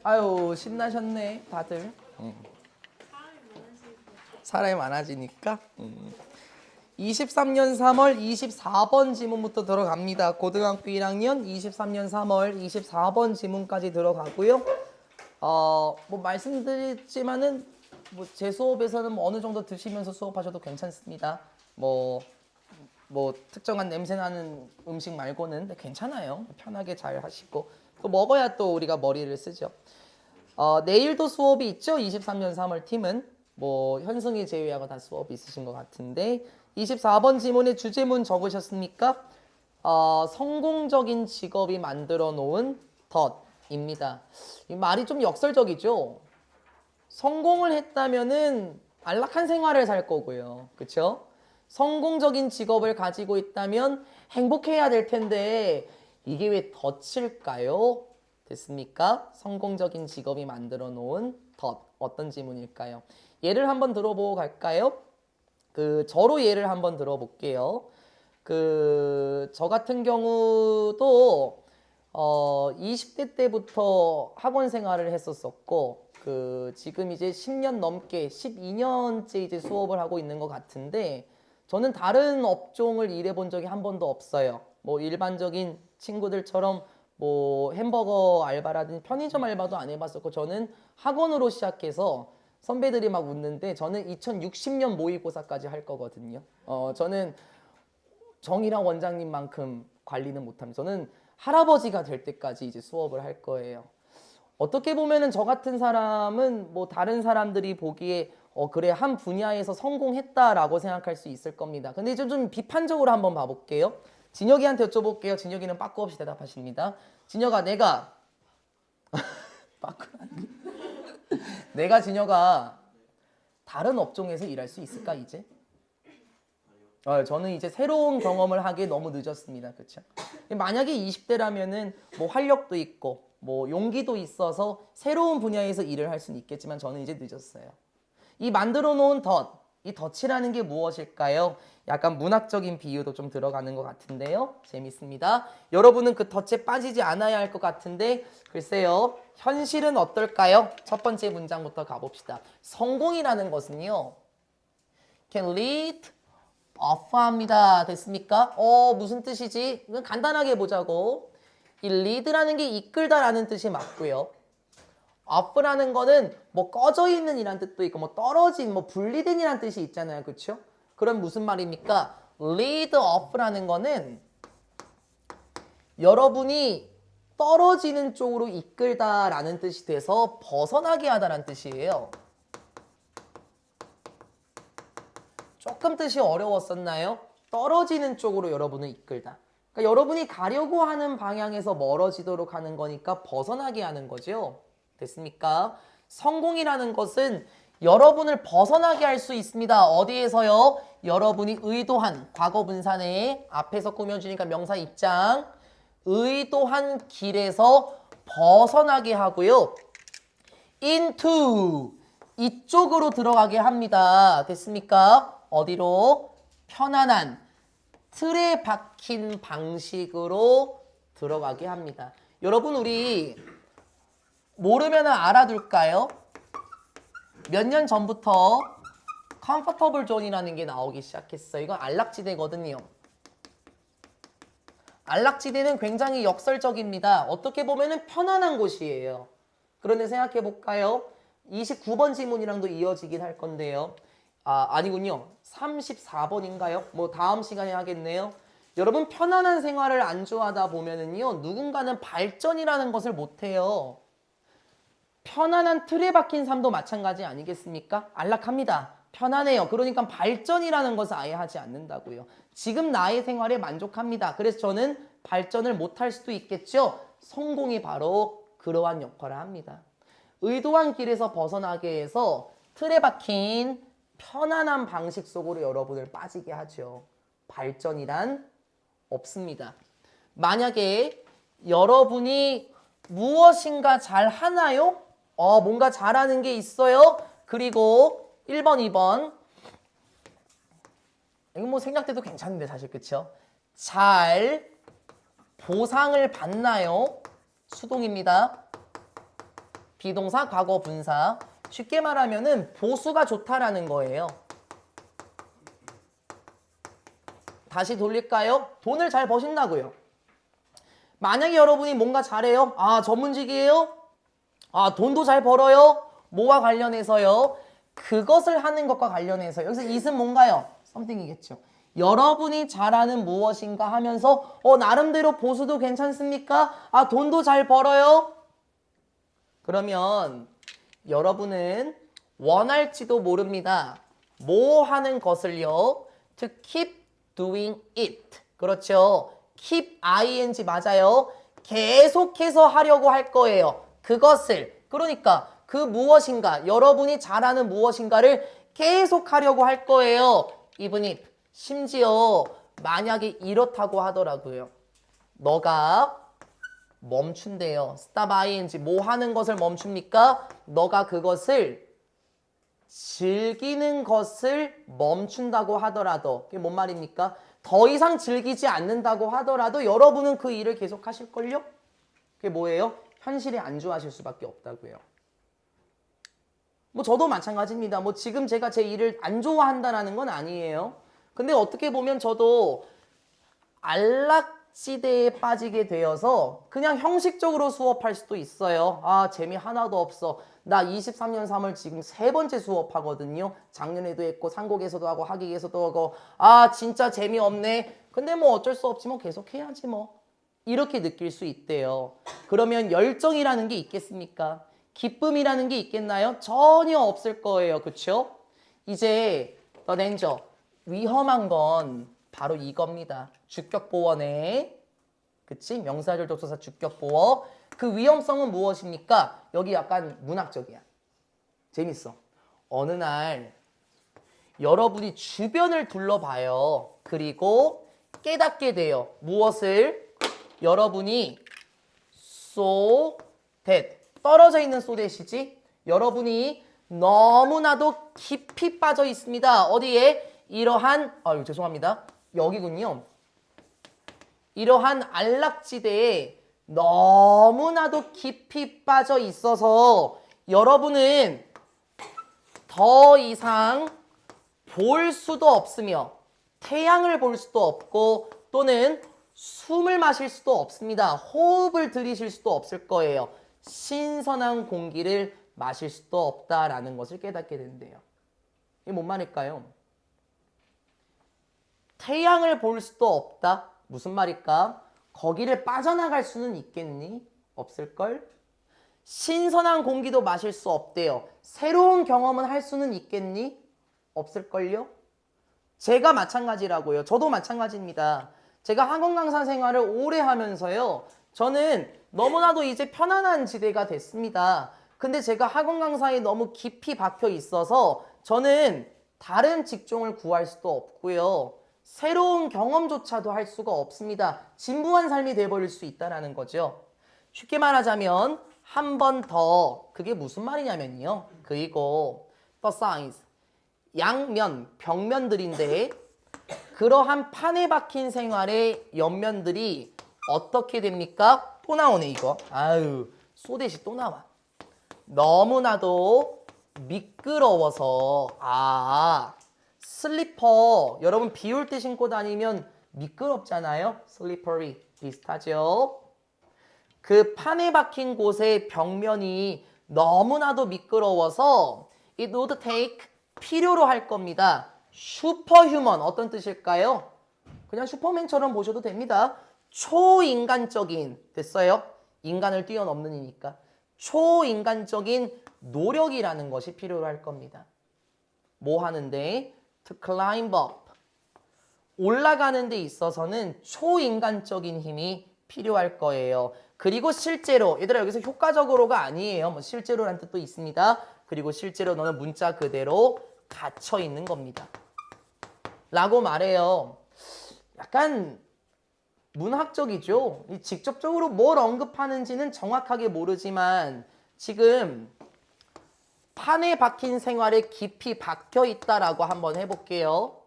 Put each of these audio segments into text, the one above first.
아유, 신나셨네, 다들. 사람이 많아지니까. 23년 3월 24번 지문부터 들어갑니다. 고등학교 1학년 23년 3월 24번 지문까지 들어가고요. 뭐 말씀드렸지만은 뭐 제 수업에서는 뭐 어느 정도 드시면서 수업하셔도 괜찮습니다. 뭐 특정한 냄새 나는 음식 말고는 괜찮아요. 편하게 잘 하시고 또 먹어야 또 우리가 머리를 쓰죠. 내일도 수업이 있죠. 23년 3월 팀은 뭐 현승이 제외하고 다 수업이 있으신 것 같은데 24번 지문에 주제문 적으셨습니까? 성공적인 직업이 만들어 놓은 덫입니다. 이 말이 좀 역설적이죠. 성공을 했다면은 안락한 생활을 살 거고요. 그렇죠? 성공적인 직업을 가지고 있다면 행복해야 될 텐데 이게 왜 덫일까요? 됐습니까? 성공적인 직업이 만들어 놓은 덫. 어떤 지문일까요? 예를 한번 들어보고 갈까요? 저로 예를 한번 들어볼게요. 저 같은 경우도 20대 때부터 학원 생활을 했었었고 지금 이제 10년 넘게 12년째 이제 수업을 하고 있는 것 같은데 저는 다른 업종을 일해본 적이 한 번도 없어요. 뭐 일반적인 친구들처럼 뭐 햄버거 알바라든지 편의점 알바도 안 해봤었고 저는 학원으로 시작해서 선배들이 막 웃는데 저는 2060년 모의고사까지 할 거거든요. 저는 정일환 원장님만큼 관리는 못합니다. 저는 할아버지가 될 때까지 이제 수업을 할 거예요. 어떻게 보면은 저 같은 사람은 뭐 다른 사람들이 보기에 그래 한 분야에서 성공했다라고 생각할 수 있을 겁니다. 근데 좀 비판적으로 한번 봐볼게요. 진혁이한테 여쭤볼게요. 진혁이는 빠꾸 없이 대답하십니다. 진혁아 빠꾸 내가 진혁아 다른 업종에서 일할 수 있을까 이제? 저는 이제 새로운 경험을 하기에 너무 늦었습니다. 그렇죠? 만약에 20대라면은 뭐 활력도 있고 뭐 용기도 있어서 새로운 분야에서 일을 할 수는 있겠지만 저는 이제 늦었어요. 이 만들어 놓은 이 덫이라는 게 무엇일까요? 약간 문학적인 비유도 좀 들어가는 것 같은데요. 재밌습니다. 여러분은 그 덫에 빠지지 않아야 할 것 같은데 글쎄요. 현실은 어떨까요? 첫 번째 문장부터 가봅시다. 성공이라는 것은요. can lead off합니다. 됐습니까? 무슨 뜻이지? 이건 간단하게 보자고. 이 lead라는 게 이끌다라는 뜻이 맞고요. off라는 거는 뭐 꺼져 있는 이란 뜻도 있고 뭐 떨어진 뭐 분리된 이란 뜻이 있잖아요. 그렇죠? 그럼 무슨 말입니까? lead off라는 거는 여러분이 떨어지는 쪽으로 이끌다라는 뜻이 돼서 벗어나게 하다라는 뜻이에요. 조금 뜻이 어려웠었나요? 떨어지는 쪽으로 여러분을 이끌다. 그러니까 여러분이 가려고 하는 방향에서 멀어지도록 하는 거니까 벗어나게 하는 거죠. 됐습니까? 성공이라는 것은 여러분을 벗어나게 할 수 있습니다. 어디에서요? 여러분이 의도한 과거 분사 내에 앞에서 꾸며주니까 명사 입장 의도한 길에서 벗어나게 하고요. into 이쪽으로 들어가게 합니다. 됐습니까? 어디로? 편안한 틀에 박힌 방식으로 들어가게 합니다. 여러분 우리 모르면 알아둘까요? 몇 년 전부터 comfortable zone이라는 게 나오기 시작했어요. 이건 안락지대거든요. 안락지대는 굉장히 역설적입니다. 어떻게 보면 편안한 곳이에요. 그런데 생각해 볼까요? 29번 지문이랑도 이어지긴 할 건데요. 아니군요. 34번인가요? 뭐 다음 시간에 하겠네요. 여러분 편안한 생활을 안주하다 보면은요. 누군가는 발전이라는 것을 못해요. 편안한 틀에 박힌 삶도 마찬가지 아니겠습니까? 안락합니다. 편안해요. 그러니까 발전이라는 것을 아예 하지 않는다고요. 지금 나의 생활에 만족합니다. 그래서 저는 발전을 못할 수도 있겠죠. 성공이 바로 그러한 역할을 합니다. 의도한 길에서 벗어나게 해서 틀에 박힌 편안한 방식 속으로 여러분을 빠지게 하죠. 발전이란 없습니다. 만약에 여러분이 무엇인가 잘 하나요? 뭔가 잘하는 게 있어요. 그리고 1번, 2번. 이거 뭐 생략돼도 괜찮은데 사실 그쵸? 잘 보상을 받나요? 수동입니다. 비동사, 과거 분사. 쉽게 말하면은 보수가 좋다라는 거예요. 다시 돌릴까요? 돈을 잘 버신다고요. 만약에 여러분이 뭔가 잘해요. 아, 전문직이에요? 아, 돈도 잘 벌어요? 뭐와 관련해서요? 그것을 하는 것과 관련해서 여기서 it은 뭔가요? something이겠죠. 여러분이 잘하는 무엇인가 하면서 나름대로 보수도 괜찮습니까? 아, 돈도 잘 벌어요? 그러면 여러분은 원할지도 모릅니다. 뭐 하는 것을요? To keep doing it. 그렇죠. keep ing 맞아요. 계속해서 하려고 할 거예요. 그것을. 그러니까 그 무엇인가, 여러분이 잘하는 무엇인가를 계속 하려고 할 거예요. even if. 심지어 만약에 이렇다고 하더라고요. 너가 멈춘대요. stop ing. 뭐 하는 것을 멈춥니까? 너가 그것을 즐기는 것을 멈춘다고 하더라도 그게 뭔 말입니까? 더 이상 즐기지 않는다고 하더라도 여러분은 그 일을 계속 하실걸요? 그게 뭐예요? 현실에 안주하실 수밖에 없다고요. 뭐 저도 마찬가지입니다. 뭐 지금 제가 제 일을 안 좋아한다는 건 아니에요. 근데 어떻게 보면 저도 안락지대에 빠지게 되어서 그냥 형식적으로 수업할 수도 있어요. 아, 재미 하나도 없어. 나 23년 3월 지금 3번째 수업하거든요. 작년에도 했고 상곡에서도 하고 학익에서도 하고 아, 진짜 재미없네. 근데 뭐 어쩔 수 없지 뭐 계속 해야지 뭐. 이렇게 느낄 수 있대요. 그러면 열정이라는 게 있겠습니까? 기쁨이라는 게 있겠나요? 전혀 없을 거예요. 그쵸? 이제 The danger. 위험한 건 바로 이겁니다. 주격보어네. 그치? 명사절 접속사 주격보어. 그 위험성은 무엇입니까? 여기 약간 문학적이야. 재밌어. 어느 날 여러분이 주변을 둘러봐요. 그리고 깨닫게 돼요. 무엇을? 여러분이 so that 떨어져 있는 so that이지. 여러분이 너무나도 깊이 빠져 있습니다. 어디에? 이러한 죄송합니다. 여기군요. 이러한 안락지대에 너무나도 깊이 빠져 있어서 여러분은 더 이상 볼 수도 없으며 태양을 볼 수도 없고 또는 숨을 마실 수도 없습니다. 호흡을 들이실 수도 없을 거예요. 신선한 공기를 마실 수도 없다라는 것을 깨닫게 된대요. 이게 뭔 말일까요? 태양을 볼 수도 없다? 무슨 말일까? 거기를 빠져나갈 수는 있겠니? 없을걸? 신선한 공기도 마실 수 없대요. 새로운 경험은 할 수는 있겠니? 없을걸요? 제가 마찬가지라고요. 저도 마찬가지입니다. 제가 학원 강사 생활을 오래 하면서요. 저는 너무나도 이제 편안한 지대가 됐습니다. 근데 제가 학원 강사에 너무 깊이 박혀 있어서 저는 다른 직종을 구할 수도 없고요. 새로운 경험조차도 할 수가 없습니다. 진부한 삶이 돼버릴 수 있다는 거죠. 쉽게 말하자면 한 번 더 그게 무슨 말이냐면요. 그리고 the signs 양면, 벽면들인데 그러한 판에 박힌 생활의 옆면들이 어떻게 됩니까? 또 나오네 이거. 아유 소댓이 또 나와. 너무나도 미끄러워서 슬리퍼 여러분 비 올 때 신고 다니면 미끄럽잖아요. 슬리퍼리 비슷하죠. 그 판에 박힌 곳의 벽면이 너무나도 미끄러워서 it would take 필요로 할 겁니다. 슈퍼휴먼 어떤 뜻일까요? 그냥 슈퍼맨처럼 보셔도 됩니다. 초인간적인 됐어요? 인간을 뛰어넘는 이니까 초인간적인 노력이라는 것이 필요로 할 겁니다. 뭐 하는데? To climb up. 올라가는 데 있어서는 초인간적인 힘이 필요할 거예요. 그리고 실제로 얘들아 여기서 효과적으로가 아니에요. 뭐 실제로란 뜻도 있습니다. 그리고 실제로 너는 문자 그대로 갇혀 있는 겁니다. 라고 말해요. 약간 문학적이죠. 직접적으로 뭘 언급하는지는 정확하게 모르지만 지금 판에 박힌 생활에 깊이 박혀 있다라고 한번 해볼게요.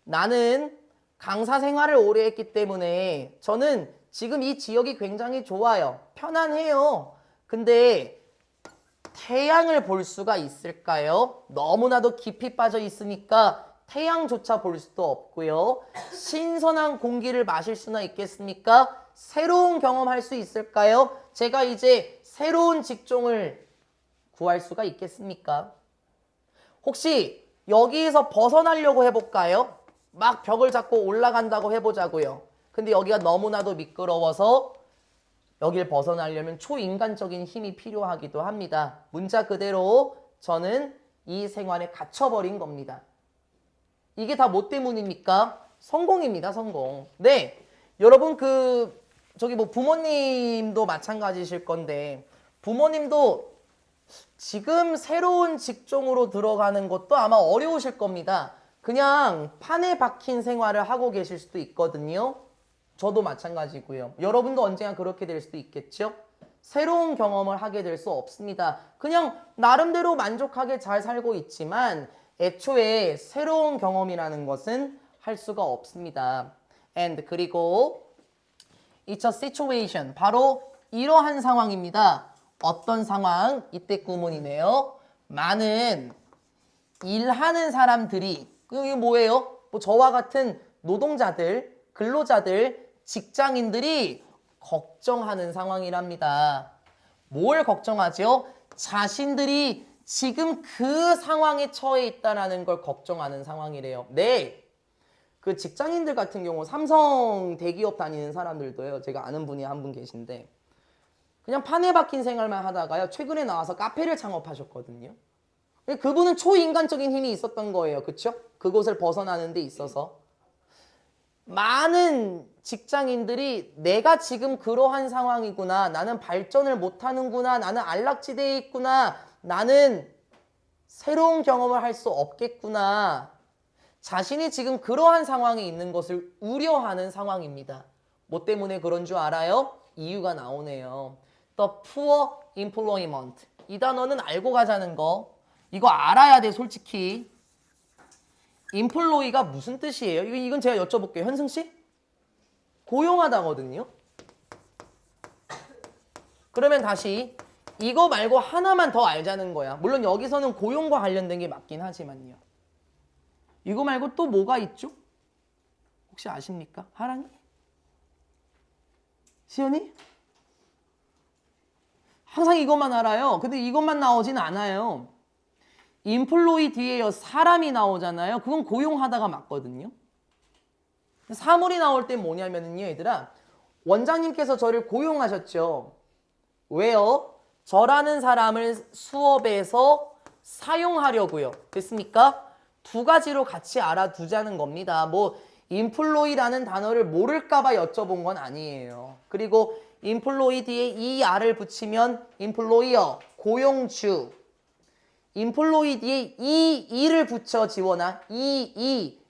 나는 강사 생활을 오래 했기 때문에 저는 지금 이 지역이 굉장히 좋아요. 편안해요. 근데 태양을 볼 수가 있을까요? 너무나도 깊이 빠져 있으니까 태양조차 볼 수도 없고요. 신선한 공기를 마실 수나 있겠습니까? 새로운 경험할 수 있을까요? 제가 이제 새로운 직종을 구할 수가 있겠습니까? 혹시 여기에서 벗어나려고 해볼까요? 막 벽을 잡고 올라간다고 해보자고요. 근데 여기가 너무나도 미끄러워서 여길 벗어나려면 초인간적인 힘이 필요하기도 합니다. 문자 그대로 저는 이 생활에 갇혀버린 겁니다. 이게 다 뭐 때문입니까? 성공입니다, 성공. 네, 여러분 저기 뭐 부모님도 마찬가지실 건데 부모님도 지금 새로운 직종으로 들어가는 것도 아마 어려우실 겁니다. 그냥 판에 박힌 생활을 하고 계실 수도 있거든요. 저도 마찬가지고요. 여러분도 언젠가 그렇게 될 수도 있겠죠? 새로운 경험을 하게 될 수 없습니다. 그냥 나름대로 만족하게 잘 살고 있지만 애초에 새로운 경험이라는 것은 할 수가 없습니다. And 그리고 It's a situation. 바로 이러한 상황입니다. 어떤 상황? 이때 구문이네요. 많은 일하는 사람들이 이게 뭐예요? 뭐 저와 같은 노동자들, 근로자들, 직장인들이 걱정하는 상황이랍니다. 뭘 걱정하죠? 자신들이 지금 그 상황에 처해 있다는 걸 걱정하는 상황이래요. 네. 그 직장인들 같은 경우 삼성 대기업 다니는 사람들도요. 제가 아는 분이 한 분 계신데 그냥 판에 박힌 생활만 하다가요. 최근에 나와서 카페를 창업하셨거든요. 그분은 초인간적인 힘이 있었던 거예요. 그쵸? 그곳을 벗어나는 데 있어서. 많은 직장인들이 내가 지금 그러한 상황이구나. 나는 발전을 못하는구나. 나는 안락지대에 있구나. 나는 새로운 경험을 할 수 없겠구나. 자신이 지금 그러한 상황에 있는 것을 우려하는 상황입니다. 뭐 때문에 그런 줄 알아요? 이유가 나오네요. The poor employment. 이 단어는 알고 가자는 거. 이거 알아야 돼, 솔직히. employee가 무슨 뜻이에요? 이건 제가 여쭤볼게요. 현승 씨? 고용하다거든요. 그러면 다시 이거 말고 하나만 더 알자는 거야. 물론 여기서는 고용과 관련된 게 맞긴 하지만요. 이거 말고 또 뭐가 있죠? 혹시 아십니까? 하랑이? 시연이? 항상 이것만 알아요. 근데 이것만 나오진 않아요. 인플로이 뒤에 사람이 나오잖아요. 그건 고용하다가 맞거든요. 사물이 나올 때 뭐냐면요, 얘들아. 원장님께서 저를 고용하셨죠. 왜요? 저라는 사람을 수업에서 사용하려고요. 됐습니까? 두 가지로 같이 알아두자는 겁니다. 뭐 인플로이라는 단어를 모를까봐 여쭤본 건 아니에요. 그리고 인플로이 뒤에 ER을 붙이면 인플로이어, 고용주. 인플로이 뒤에 EE를 붙여 지원아.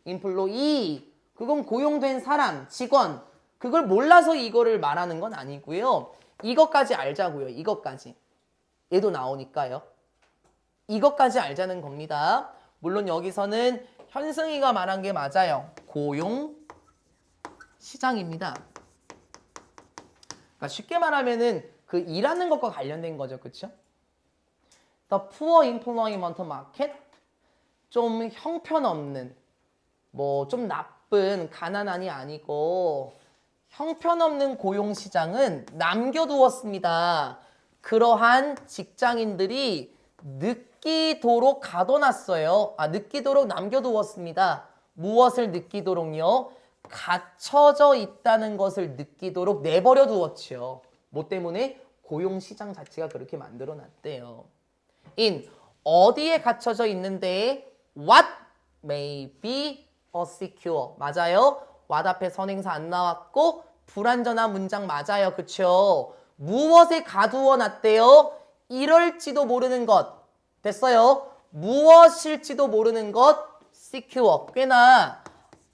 인플로이. 그건 고용된 사람, 직원. 그걸 몰라서 이거를 말하는 건 아니고요. 이것까지 알자고요. 이것까지. 얘도 나오니까요. 이것까지 알자는 겁니다. 물론 여기서는 현승이가 말한 게 맞아요. 고용 시장입니다. 그러니까 쉽게 말하면은 그 일하는 것과 관련된 거죠. 그렇죠? The poor employment market. 좀 형편없는, 뭐 좀 나쁜, 가난한이 아니고 형편없는 고용시장은 남겨두었습니다. 그러한 직장인들이 느끼도록 가둬놨어요. 느끼도록 남겨두었습니다. 무엇을 느끼도록요? 갇혀져 있다는 것을 느끼도록 내버려 두었죠. 뭐 때문에? 고용시장 자체가 그렇게 만들어놨대요. 어디에 갇혀져 있는데? What may be a secure. 맞아요. what 앞에 선행사 안 나왔고 불완전한 문장 맞아요. 그쵸? 무엇에 가두어 놨대요? 이럴지도 모르는 것. 됐어요? 무엇일지도 모르는 것. secure. 꽤나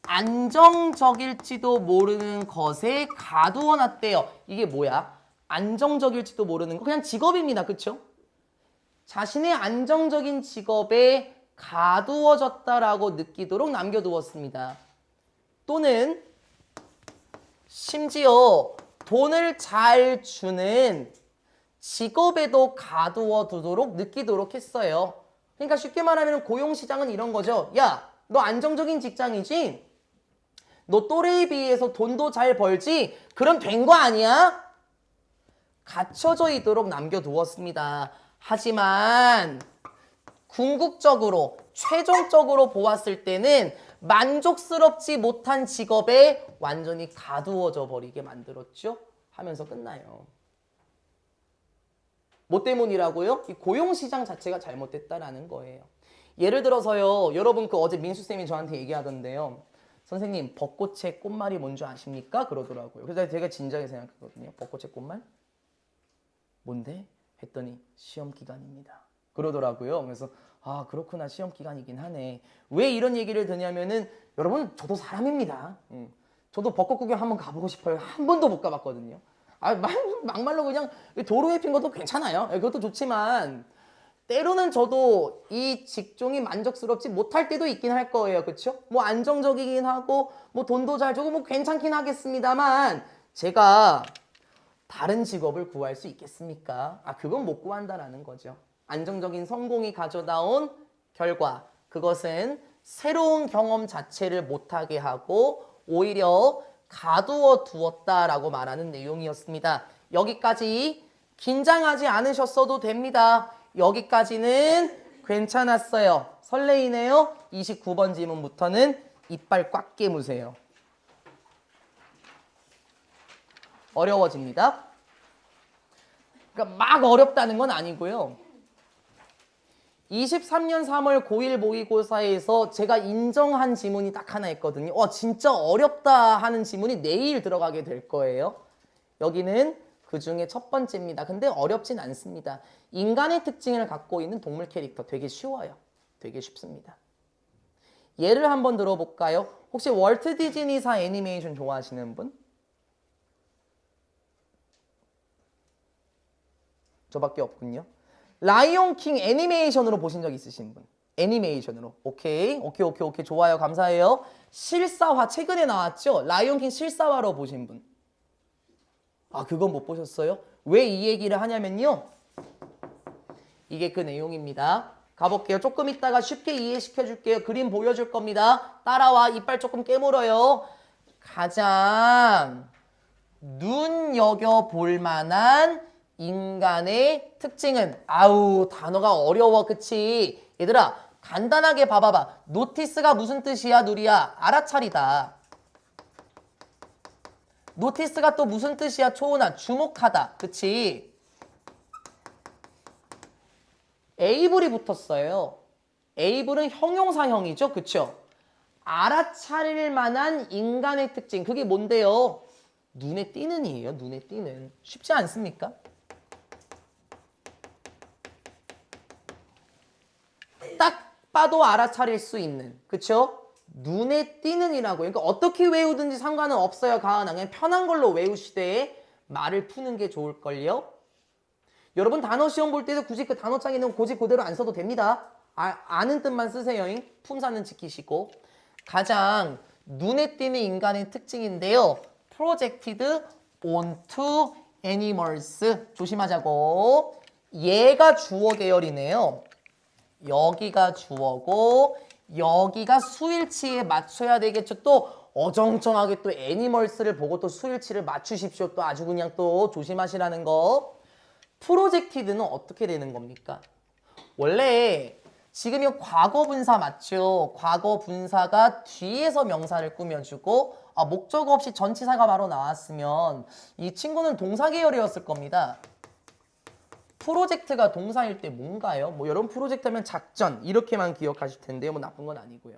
안정적일지도 모르는 것에 가두어 놨대요. 이게 뭐야? 안정적일지도 모르는 거. 그냥 직업입니다. 그쵸? 자신의 안정적인 직업에 가두어졌다라고 느끼도록 남겨두었습니다. 또는 심지어 돈을 잘 주는 직업에도 가두어 두도록 느끼도록 했어요. 그러니까 쉽게 말하면 고용시장은 이런 거죠. 야, 너 안정적인 직장이지? 너 또래에 비해서 돈도 잘 벌지? 그럼 된 거 아니야? 갖춰져 있도록 남겨두었습니다. 하지만 궁극적으로 최종적으로 보았을 때는 만족스럽지 못한 직업에 완전히 가두어져 버리게 만들었죠. 하면서 끝나요. 뭐 때문이라고요? 이 고용시장 자체가 잘못됐다라는 거예요. 예를 들어서요. 여러분 어제 민수쌤이 저한테 얘기하던데요. 선생님 벚꽃의 꽃말이 뭔지 아십니까? 그러더라고요. 그래서 제가 진지하게 생각했거든요. 벚꽃의 꽃말? 뭔데? 했더니 시험 기간입니다. 그러더라고요. 그래서 아 그렇구나 시험 기간이긴 하네. 왜 이런 얘기를 드냐면은 여러분 저도 사람입니다. 저도 벚꽃 구경 한번 가보고 싶어요. 한 번도 못 가봤거든요. 막말로 그냥 도로에 핀 것도 괜찮아요. 그것도 좋지만 때로는 저도 이 직종이 만족스럽지 못할 때도 있긴 할 거예요. 그렇죠? 뭐 안정적이긴 하고 뭐 돈도 잘 주고 뭐 괜찮긴 하겠습니다만 제가 다른 직업을 구할 수 있겠습니까? 그건 못 구한다라는 거죠. 안정적인 성공이 가져다온 결과 그것은 새로운 경험 자체를 못하게 하고 오히려 가두어 두었다라고 말하는 내용이었습니다. 여기까지 긴장하지 않으셨어도 됩니다. 여기까지는 괜찮았어요. 설레이네요. 29번 지문부터는 이빨 꽉 깨무세요. 어려워집니다. 그러니까 막 어렵다는 건 아니고요. 23년 3월 고1 모의고사에서 제가 인정한 지문이 딱 하나 있거든요. 진짜 어렵다 하는 지문이 내일 들어가게 될 거예요. 여기는 그 중에 첫 번째입니다. 근데 어렵진 않습니다. 인간의 특징을 갖고 있는 동물 캐릭터 되게 쉬워요. 되게 쉽습니다. 예를 한번 들어볼까요? 혹시 월트 디즈니사 애니메이션 좋아하시는 분? 저밖에 없군요. 라이온 킹 애니메이션으로 보신 적 있으신 분? 애니메이션으로. 오케이. 좋아요. 감사해요. 실사화 최근에 나왔죠? 라이온 킹 실사화로 보신 분? 그건 못 보셨어요? 왜 이 얘기를 하냐면요. 이게 그 내용입니다. 가볼게요. 조금 있다가 쉽게 이해시켜 줄게요. 그림 보여줄 겁니다. 따라와. 이빨 조금 깨물어요. 가장 눈여겨볼 만한 인간의 특징은 단어가 어려워. 그치? 얘들아 간단하게 봐봐봐. 노티스가 무슨 뜻이야 누리야? 알아차리다. 노티스가 또 무슨 뜻이야 초은아? 주목하다. 그치? 에이블이 붙었어요. 에이블은 형용사형이죠. 그쵸? 알아차릴 만한 인간의 특징. 그게 뭔데요? 눈에 띄는 이에요. 눈에 띄는. 쉽지 않습니까? 딱 봐도 알아차릴 수 있는. 그쵸? 눈에 띄는 이라고. 그러니까 어떻게 외우든지 상관은 없어요. 가은아. 그냥 편한 걸로 외우시되 말을 푸는 게 좋을걸요? 여러분 단어 시험 볼 때도 굳이 그 단어장에 있는 고지 그대로 안 써도 됩니다. 아는 뜻만 쓰세요. 품사는 지키시고. 가장 눈에 띄는 인간의 특징인데요. Projected onto animals. 조심하자고. 얘가 주어 계열이네요. 여기가 주어고 여기가 수일치에 맞춰야 되겠죠. 또 어정쩡하게 또 애니멀스를 보고 또 수일치를 맞추십시오. 또 아주 그냥 또 조심하시라는 거. 프로젝티드는 어떻게 되는 겁니까? 원래 지금 이 과거 분사 맞죠? 과거 분사가 뒤에서 명사를 꾸며주고 목적 없이 전치사가 바로 나왔으면 이 친구는 동사 계열이었을 겁니다. 프로젝트가 동사일 때 뭔가요? 여러분 프로젝트 하면 작전 이렇게만 기억하실 텐데요. 나쁜 건 아니고요.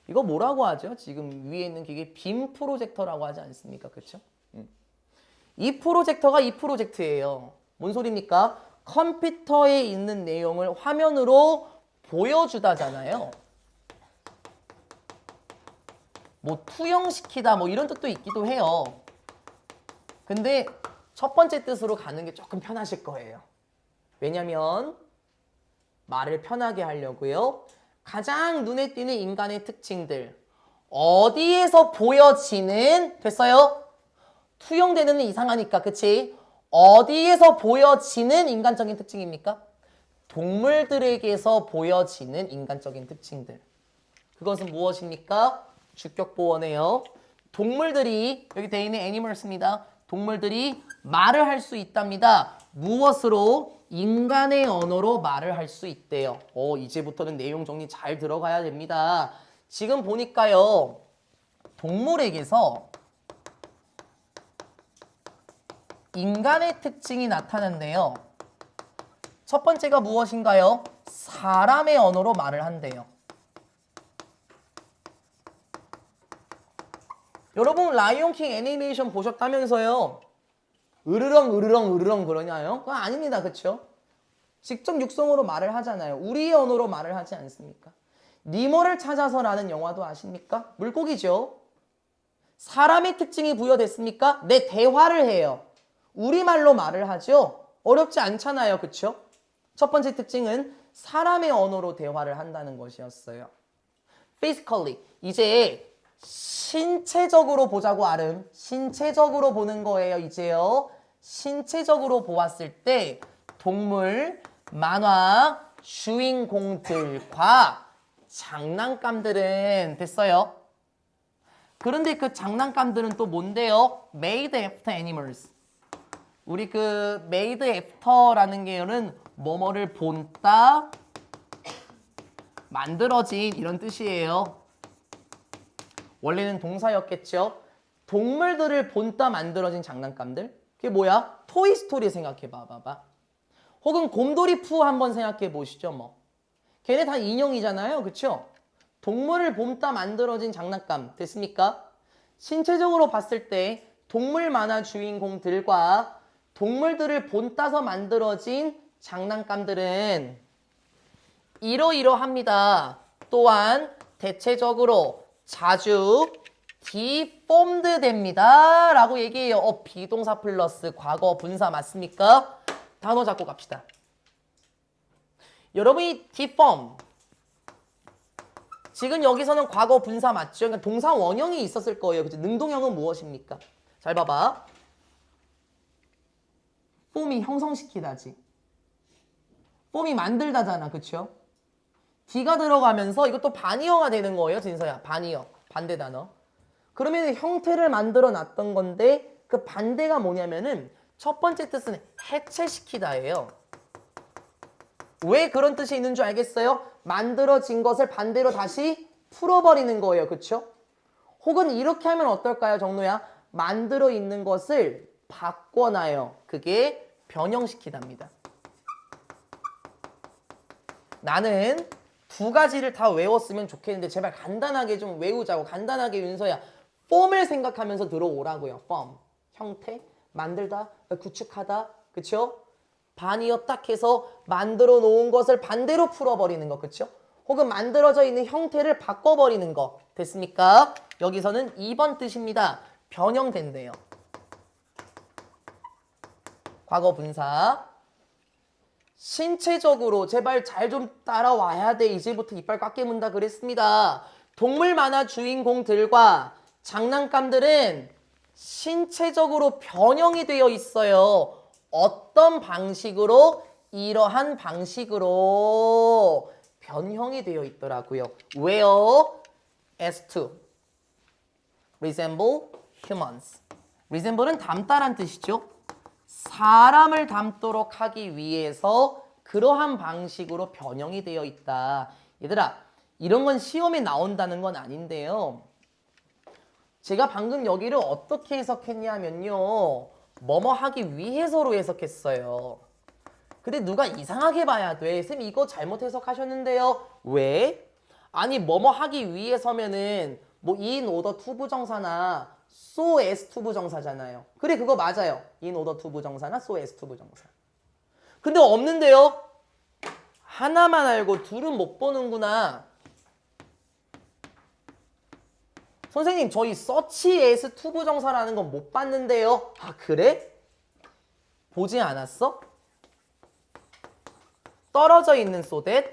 이거 뭐라고 하죠? 지금 위에 있는 기계 빔 프로젝터라고 하지 않습니까? 그렇죠? 이 프로젝터가 이 프로젝트예요. 뭔 소리입니까? 컴퓨터에 있는 내용을 화면으로 보여주다잖아요. 투영시키다 이런 뜻도 있기도 해요. 근데 첫 번째 뜻으로 가는 게 조금 편하실 거예요. 왜냐면 말을 편하게 하려고요. 가장 눈에 띄는 인간의 특징들. 어디에서 보여지는 됐어요? 투영되는 이상하니까 그치? 어디에서 보여지는 인간적인 특징입니까? 동물들에게서 보여지는 인간적인 특징들. 그것은 무엇입니까? 주격보어네요. 동물들이 여기 되어 있는 animals입니다. 동물들이 말을 할 수 있답니다. 무엇으로? 인간의 언어로 말을 할 수 있대요. 이제부터는 내용 정리 잘 들어가야 됩니다. 지금 보니까요. 동물에게서 인간의 특징이 나타난대요. 첫 번째가 무엇인가요? 사람의 언어로 말을 한대요. 여러분 라이온킹 애니메이션 보셨다면서요? 으르렁 으르렁 으르렁 그러냐요? 그건 아닙니다. 그쵸? 직접 육성으로 말을 하잖아요. 우리의 언어로 말을 하지 않습니까? 니모를 찾아서라는 영화도 아십니까? 물고기죠. 사람의 특징이 부여됐습니까? 네, 대화를 해요. 우리말로 말을 하죠. 어렵지 않잖아요. 그쵸? 첫 번째 특징은 사람의 언어로 대화를 한다는 것이었어요. Physically. 이제 신체적으로 보자고 아름. 신체적으로 보는 거예요. 이제요. 신체적으로 보았을 때 동물, 만화, 주인공들과 장난감들은 됐어요. 그런데 그 장난감들은 또 뭔데요? Made after animals. 우리 그 made after라는 게는 뭐뭐를 본따 만들어진 이런 뜻이에요. 원래는 동사였겠죠. 동물들을 본따 만들어진 장난감들. 그게 뭐야? 토이스토리 생각해봐. 봐봐. 혹은 곰돌이 푸 한번 생각해 보시죠. 뭐. 걔네 다 인형이잖아요. 그쵸? 동물을 본따 만들어진 장난감 됐습니까? 신체적으로 봤을 때 동물 만화 주인공들과 동물들을 본따서 만들어진 장난감들은 이러이러합니다. 또한 대체적으로 자주 deformed 됩니다. 라고 얘기해요. 비동사 플러스 과거 분사 맞습니까? 단어 잡고 갑시다. 여러분이 deform 지금 여기서는 과거 분사 맞죠? 그러니까 동사 원형이 있었을 거예요. 그죠? 능동형은 무엇입니까? 잘 봐봐. form이 형성시키다지. form이 만들다잖아. 그쵸? D가 들어가면서 이것도 반의어가 되는 거예요. 진서야. 반의어. 반대 단어. 그러면 형태를 만들어 놨던 건데 그 반대가 뭐냐면은 첫 번째 뜻은 해체시키다예요. 왜 그런 뜻이 있는 줄 알겠어요? 만들어진 것을 반대로 다시 풀어버리는 거예요. 그쵸? 혹은 이렇게 하면 어떨까요, 정노야? 만들어 있는 것을 바꿔놔요. 그게 변형시키답니다. 나는 두 가지를 다 외웠으면 좋겠는데 제발 간단하게 좀 외우자고. 간단하게 윤서야. form을 생각하면서 들어오라고요. form. 형태. 만들다. 구축하다. 그쵸? 반의어 딱 해서 만들어 놓은 것을 반대로 풀어버리는 거. 그쵸? 혹은 만들어져 있는 형태를 바꿔버리는 거. 됐습니까? 여기서는 2번 뜻입니다. 변형된대요. 과거 분사. 신체적으로 제발 잘 좀 따라와야 돼. 이제부터 이빨 꽉 깨문다 그랬습니다. 동물 만화 주인공들과 장난감들은 신체적으로 변형이 되어 있어요. 어떤 방식으로? 이러한 방식으로 변형이 되어 있더라고요. 왜요? as to resemble humans. resemble은 닮다란 뜻이죠. 사람을 닮도록 하기 위해서 그러한 방식으로 변형이 되어 있다. 얘들아, 이런 건 시험에 나온다는 건 아닌데요. 제가 방금 여기를 어떻게 해석했냐면요. 뭐뭐 하기 위해서로 해석했어요. 근데 누가 이상하게 봐야 돼. 쌤 이거 잘못 해석하셨는데요. 왜? 아니 뭐뭐 하기 위해서면은 뭐 in order to 부정사나 so as to 부정사잖아요. 그래 그거 맞아요. in order to 부정사나 so as to 부정사. 근데 없는데요. 하나만 알고 둘은 못 보는구나. 선생님 저희 such as to 부정사라는 건 못 봤는데요. 아 그래? 보지 않았어? 떨어져 있는 so that,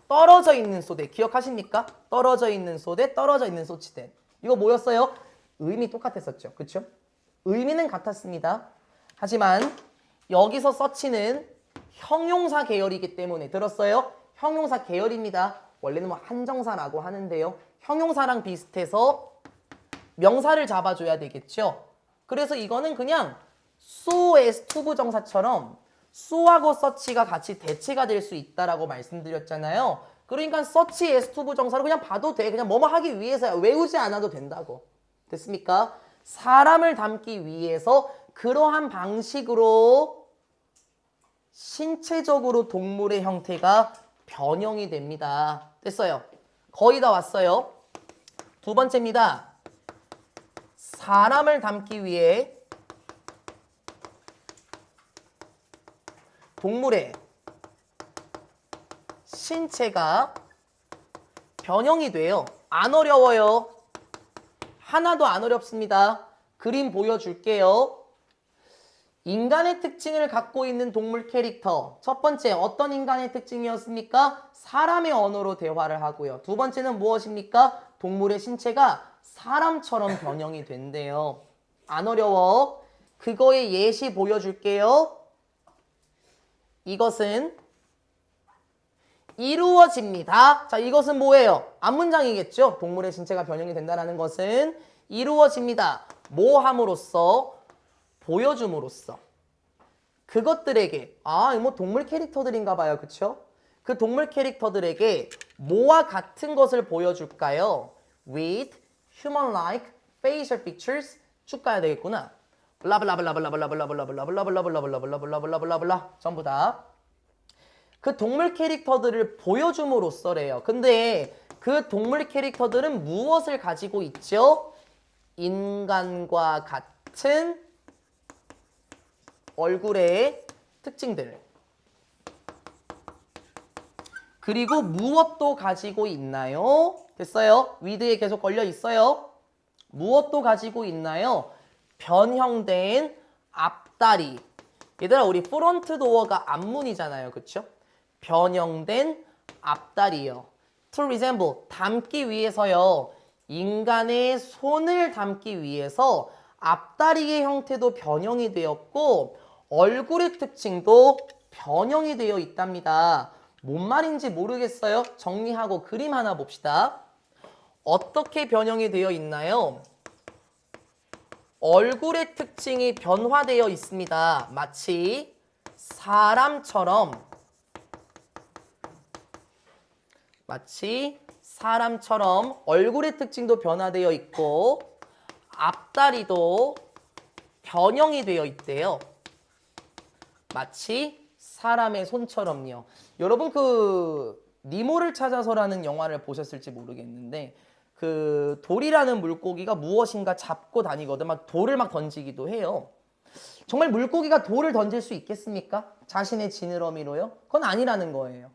떨어져 있는 so that 기억하십니까? 떨어져 있는 so that, 떨어져 있는 such that. 이거 뭐였어요? 의미 똑같았었죠. 그쵸? 의미는 같았습니다. 하지만 여기서 서치는 형용사 계열이기 때문에 들었어요? 형용사 계열입니다. 원래는 뭐 한정사라고 하는데요. 형용사랑 비슷해서 명사를 잡아줘야 되겠죠. 그래서 이거는 그냥 so as to 부정사처럼 so하고 서치가 같이 대체가 될 수 있다라고 말씀드렸잖아요. 그러니까 서치 as to 부정사를 그냥 봐도 돼. 그냥 뭐뭐 하기 위해서야. 외우지 않아도 된다고. 됐습니까? 사람을 담기 위해서 그러한 방식으로 신체적으로 동물의 형태가 변형이 됩니다. 됐어요. 거의 다 왔어요. 두 번째입니다. 사람을 담기 위해 동물의 신체가 변형이 돼요. 안 어려워요. 하나도 안 어렵습니다. 그림 보여줄게요. 인간의 특징을 갖고 있는 동물 캐릭터. 첫 번째, 어떤 인간의 특징이었습니까? 사람의 언어로 대화를 하고요. 두 번째는 무엇입니까? 동물의 신체가 사람처럼 변형이 된대요. 안 어려워. 그거의 예시 보여줄게요. 이것은 이루어집니다. 자, 이것은 뭐예요? 앞문장이겠죠? 동물의 신체가 변형이 된다는 것은 이루어집니다. 뭐 함으로써? 보여줌으로써. 그것들에게, 뭐 동물 캐릭터들인가 봐요. 그쵸? 그 동물 캐릭터들에게 뭐와 같은 것을 보여줄까요? With human-like facial features 쭉 가야 되겠구나. 블라블라블라블라블라블라블라블라블라블라블라블라블라블라블라블라블라 전부 다. 그 동물 캐릭터들을 보여줌으로써래요. 근데 그 동물 캐릭터들은 무엇을 가지고 있죠? 인간과 같은 얼굴의 특징들. 그리고 무엇도 가지고 있나요? 됐어요? 위드에 계속 걸려 있어요. 무엇도 가지고 있나요? 변형된 앞다리. 얘들아, 우리 프론트 도어가 앞문이잖아요. 그쵸? 변형된 앞다리요. To resemble, 담기 위해서요. 인간의 손을 담기 위해서 앞다리의 형태도 변형이 되었고 얼굴의 특징도 변형이 되어 있답니다. 뭔 말인지 모르겠어요? 정리하고 그림 하나 봅시다. 어떻게 변형이 되어 있나요? 얼굴의 특징이 변화되어 있습니다. 마치 사람처럼 얼굴의 특징도 변화되어 있고 앞다리도 변형이 되어 있대요. 마치 사람의 손처럼요. 여러분 니모를 찾아서라는 영화를 보셨을지 모르겠는데 그 돌이라는 물고기가 무엇인가 잡고 다니거든. 막 돌을 막 던지기도 해요. 정말 물고기가 돌을 던질 수 있겠습니까? 자신의 지느러미로요? 그건 아니라는 거예요.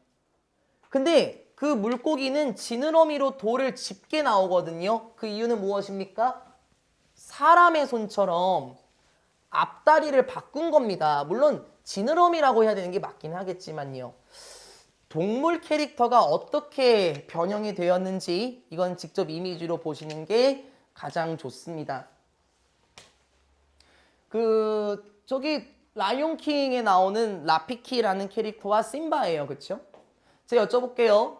근데 그 물고기는 지느러미로 돌을 집게 나오거든요. 그 이유는 무엇입니까? 사람의 손처럼 앞다리를 바꾼 겁니다. 물론 지느러미라고 해야 되는 게 맞긴 하겠지만요. 동물 캐릭터가 어떻게 변형이 되었는지 이건 직접 이미지로 보시는 게 가장 좋습니다. 저기 라이온킹에 나오는 라피키라는 캐릭터와 심바예요. 그쵸? 제가 여쭤볼게요.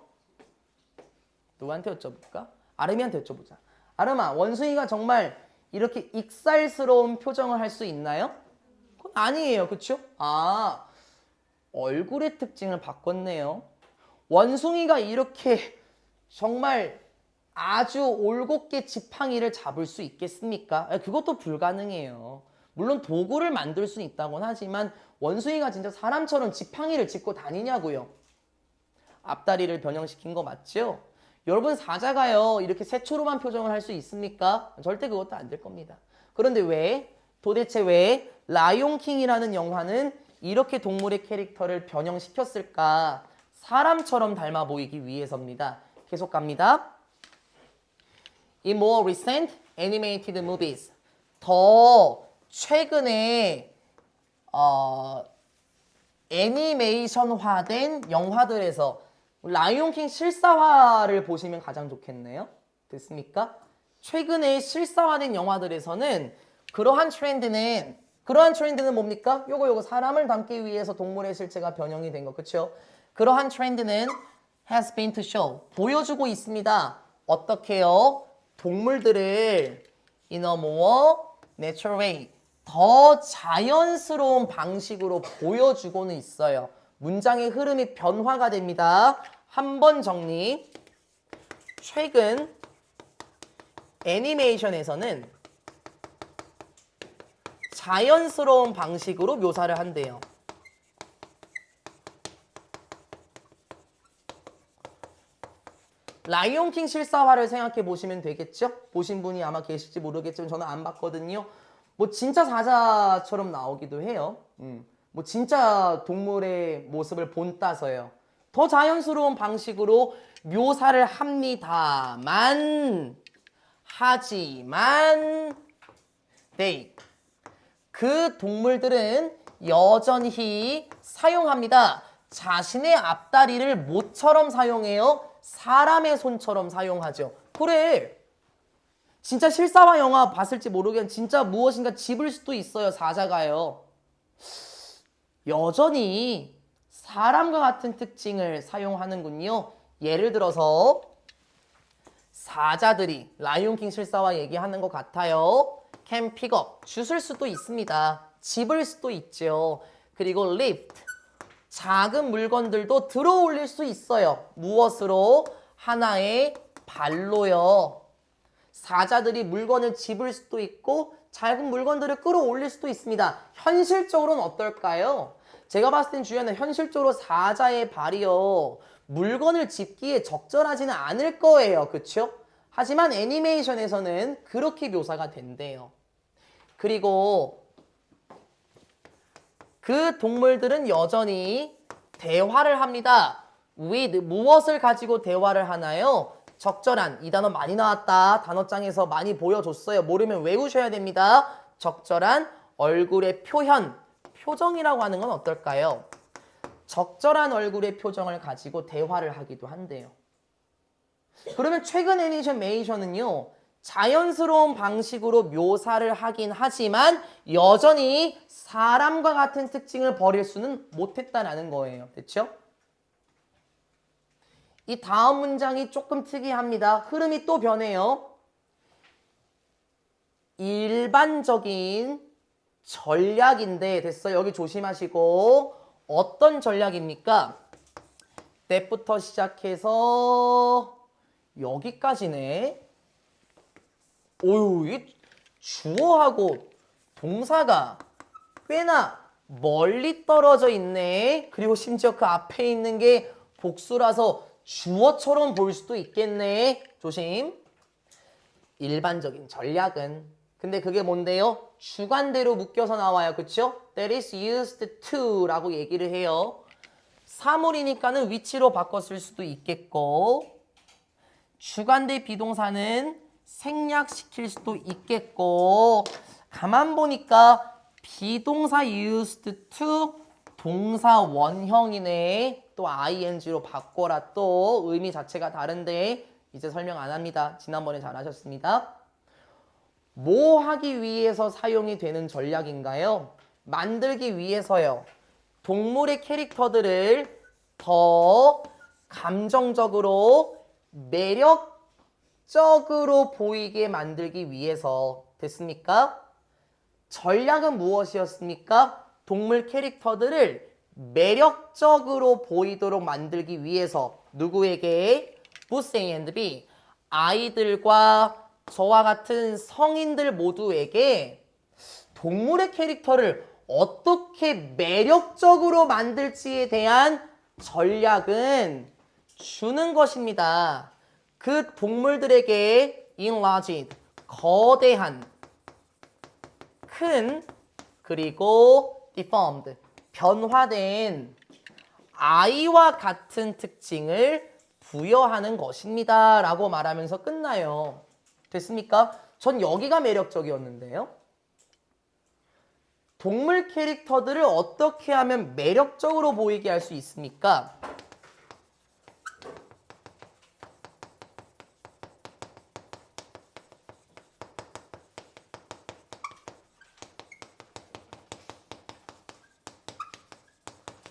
누구한테 여쭤볼까? 아름이한테 여쭤보자. 아름아, 원숭이가 정말 이렇게 익살스러운 표정을 할 수 있나요? 그건 아니에요. 그쵸? 얼굴의 특징을 바꿨네요. 원숭이가 이렇게 정말 아주 올곧게 지팡이를 잡을 수 있겠습니까? 그것도 불가능해요. 물론 도구를 만들 수는 있다곤 하지만 원숭이가 진짜 사람처럼 지팡이를 짚고 다니냐고요. 앞다리를 변형시킨 거 맞죠? 여러분 사자가요 이렇게 새초롬한 표정을 할 수 있습니까? 절대 그것도 안 될 겁니다. 그런데 도대체 왜 라이온킹이라는 영화는 이렇게 동물의 캐릭터를 변형시켰을까? 사람처럼 닮아 보이기 위해서입니다. 계속 갑니다. In more recent animated movies, 더 최근에 애니메이션화된 영화들에서 라이온킹 실사화를 보시면 가장 좋겠네요. 됐습니까? 최근에 실사화된 영화들에서는 그러한 트렌드는 그러한 트렌드는 뭡니까? 요거 사람을 담기 위해서 동물의 실체가 변형이 된 거, 그쵸? 그러한 트렌드는 has been to show, 보여주고 있습니다. 어떻게요? 동물들을 in a more natural way, 더 자연스러운 방식으로 보여주고는 있어요. 문장의 흐름이 변화가 됩니다. 한 번 정리. 최근 애니메이션에서는 자연스러운 방식으로 묘사를 한대요. 라이온킹 실사화를 생각해 보시면 되겠죠? 보신 분이 아마 계실지 모르겠지만 저는 안 봤거든요. 뭐 진짜 사자처럼 나오기도 해요. 뭐 진짜 동물의 모습을 본따서요. 더 자연스러운 방식으로 묘사를 합니다만, 하지만, 네, 그 동물들은 여전히 사용합니다. 자신의 앞다리를 모처럼 사용해요. 사람의 손처럼 사용하죠. 그래. 진짜 실사화 영화 봤을지 모르겠는데 진짜 무엇인가 집을 수도 있어요. 사자가요. 여전히 사람과 같은 특징을 사용하는군요. 예를 들어서 사자들이 라이온킹 실사화 얘기하는 것 같아요. can pick up, 주술 수도 있습니다. 집을 수도 있죠. 그리고 lift, 작은 물건들도 들어 올릴 수 있어요. 무엇으로? 하나의 발로요. 사자들이 물건을 집을 수도 있고 작은 물건들을 끌어올릴 수도 있습니다. 현실적으로는 어떨까요? 제가 봤을 땐 주연은 현실적으로 사자의 발이요. 물건을 집기에 적절하지는 않을 거예요. 그쵸? 하지만 애니메이션에서는 그렇게 묘사가 된대요. 그리고 그 동물들은 여전히 대화를 합니다. with, 무엇을 가지고 대화를 하나요? 적절한, 이 단어 많이 나왔다. 단어장에서 많이 보여줬어요. 모르면 외우셔야 됩니다. 적절한 얼굴의 표현, 표정이라고 하는 건 어떨까요? 적절한 얼굴의 표정을 가지고 대화를 하기도 한대요. 그러면 최근 애니메이션은요. 자연스러운 방식으로 묘사를 하긴 하지만 여전히 사람과 같은 특징을 버릴 수는 못했다라는 거예요. 됐죠? 이 다음 문장이 조금 특이합니다. 흐름이 또 변해요. 일반적인 전략인데 됐어요. 여기 조심하시고 어떤 전략입니까? 때부터 시작해서 여기까지네. 오유, 이 주어하고 동사가 꽤나 멀리 떨어져 있네. 그리고 심지어 그 앞에 있는 게 복수라서 주어처럼 보일 수도 있겠네. 조심. 일반적인 전략은. 근데 그게 뭔데요? 주관대로 묶여서 나와요. 그쵸? That is used to 라고 얘기를 해요. 사물이니까는 위치로 바꿔 쓸 수도 있겠고 주관대 비동사는 생략시킬 수도 있겠고 가만 보니까 비동사 used to 동사 원형이네. 또 ing로 바꿔라. 또 의미 자체가 다른데 이제 설명 안 합니다. 지난번에 잘 하셨습니다. 뭐 하기 위해서 사용이 되는 전략인가요? 만들기 위해서요. 동물의 캐릭터들을 더 감정적으로 매력적으로 보이게 만들기 위해서 됐습니까? 전략은 무엇이었습니까? 동물 캐릭터들을 매력적으로 보이도록 만들기 위해서 누구에게? both A and B, 아이들과 저와 같은 성인들 모두에게 동물의 캐릭터를 어떻게 매력적으로 만들지에 대한 전략은 주는 것입니다. 그 동물들에게 enlarged, 거대한, 큰, 그리고 deformed, 변화된 아이와 같은 특징을 부여하는 것입니다. 라고 말하면서 끝나요. 됐습니까? 전 여기가 매력적이었는데요. 동물 캐릭터들을 어떻게 하면 매력적으로 보이게 할 수 있습니까?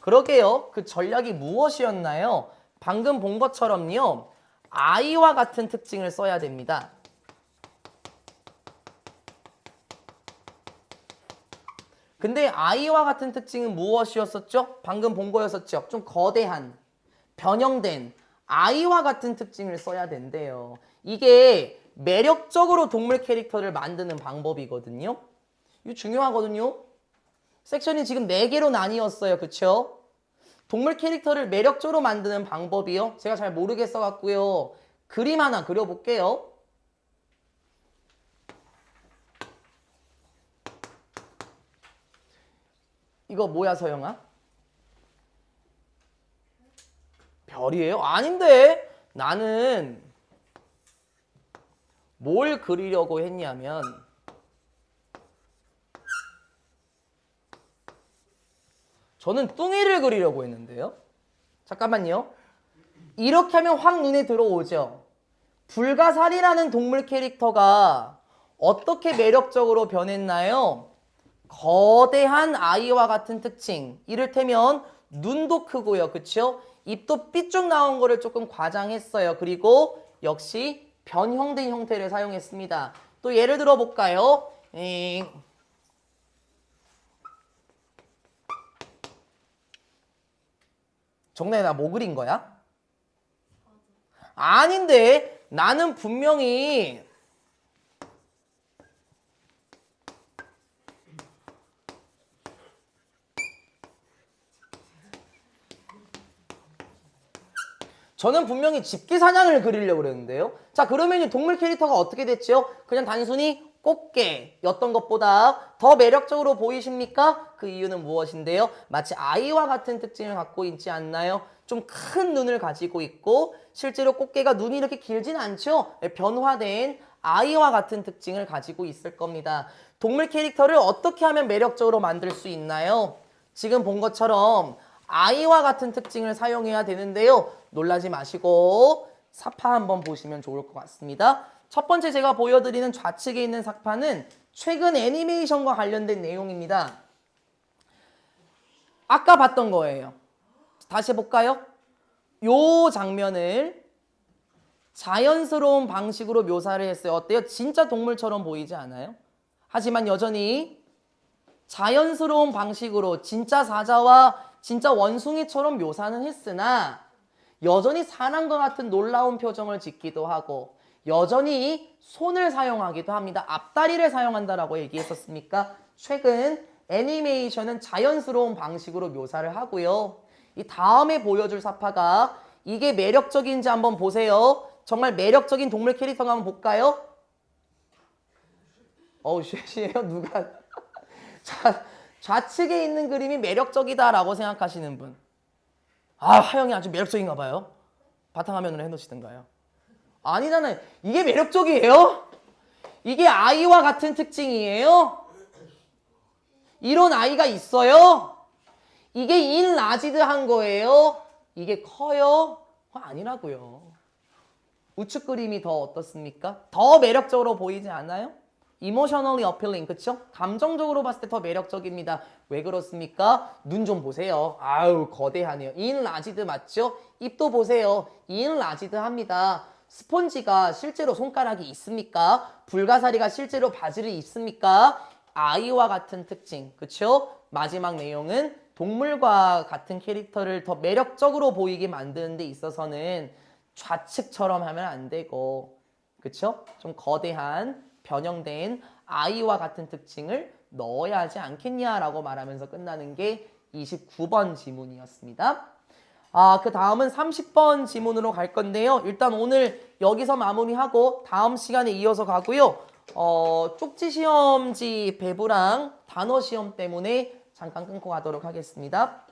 그러게요. 그 전략이 무엇이었나요? 방금 본 것처럼요. I와 같은 특징을 써야 됩니다. 근데 I와 같은 특징은 무엇이었었죠? 방금 본 거였었죠? 좀 거대한, 변형된 I와 같은 특징을 써야 된대요. 이게 매력적으로 동물 캐릭터를 만드는 방법이거든요. 이거 중요하거든요. 섹션이 지금 4개로 나뉘었어요. 그쵸? 동물 캐릭터를 매력적으로 만드는 방법이요. 제가 잘 모르겠어갖고요. 그림 하나 그려볼게요. 이거 뭐야, 서영아? 별이에요? 아닌데? 나는 뭘 그리려고 했냐면 저는 뚱이를 그리려고 했는데요. 잠깐만요. 이렇게 하면 확 눈에 들어오죠. 불가사리라는 동물 캐릭터가 어떻게 매력적으로 변했나요? 거대한 아이와 같은 특징. 이를테면 눈도 크고요. 그쵸? 입도 삐쭉 나온 거를 조금 과장했어요. 그리고 역시 변형된 형태를 사용했습니다. 또 예를 들어 볼까요? 정나야, 나 뭐 그린 거야? 아닌데 나는 분명히 저는 분명히 집기사냥을 그리려고 그랬는데요. 자, 그러면 이 동물 캐릭터가 어떻게 됐죠? 그냥 단순히 꽃게였던 것보다 더 매력적으로 보이십니까? 그 이유는 무엇인데요? 마치 아이와 같은 특징을 갖고 있지 않나요? 좀 큰 눈을 가지고 있고 실제로 꽃게가 눈이 이렇게 길진 않죠? 변화된 아이와 같은 특징을 가지고 있을 겁니다. 동물 캐릭터를 어떻게 하면 매력적으로 만들 수 있나요? 지금 본 것처럼 아이와 같은 특징을 사용해야 되는데요. 놀라지 마시고 사파 한번 보시면 좋을 것 같습니다. 첫 번째 제가 보여드리는 좌측에 있는 사파는 최근 애니메이션과 관련된 내용입니다. 아까 봤던 거예요. 다시 해볼까요? 요 장면을 자연스러운 방식으로 묘사를 했어요. 어때요? 진짜 동물처럼 보이지 않아요? 하지만 여전히 자연스러운 방식으로 진짜 사자와 진짜 원숭이처럼 묘사는 했으나 여전히 사람과 같은 놀라운 표정을 짓기도 하고 여전히 손을 사용하기도 합니다. 앞다리를 사용한다라고 얘기했었습니까? 최근 애니메이션은 자연스러운 방식으로 묘사를 하고요. 이 다음에 보여줄 사파가 이게 매력적인지 한번 보세요. 정말 매력적인 동물 캐릭터가 한번 볼까요? 쉐시예요? 누가? 좌측에 있는 그림이 매력적이다라고 생각하시는 분. 하영이 아주 매력적인가 봐요. 바탕화면으로 해놓으시던가요? 아니잖아요. 이게 매력적이에요? 이게 아이와 같은 특징이에요? 이런 아이가 있어요? 이게 인라지드한 거예요? 이게 커요? 아니라고요. 우측 그림이 더 어떻습니까? 더 매력적으로 보이지 않아요? emotionally appealing, 그쵸? 감정적으로 봤을 때 더 매력적입니다. 왜 그렇습니까? 눈 좀 보세요. 아우, 거대하네요. 인라지드 맞죠? 입도 보세요. 인라지드합니다. 스폰지가 실제로 손가락이 있습니까? 불가사리가 실제로 바지를 입습니까? 아이와 같은 특징, 그쵸? 마지막 내용은 동물과 같은 캐릭터를 더 매력적으로 보이게 만드는 데 있어서는 좌측처럼 하면 안 되고, 그쵸? 좀 거대한 변형된 아이와 같은 특징을 넣어야 하지 않겠냐라고 말하면서 끝나는 게 29번 지문이었습니다. 그 다음은 30번 지문으로 갈 건데요. 일단 오늘 여기서 마무리하고 다음 시간에 이어서 가고요. 쪽지 시험지 배부랑 단어 시험 때문에 잠깐 끊고 가도록 하겠습니다.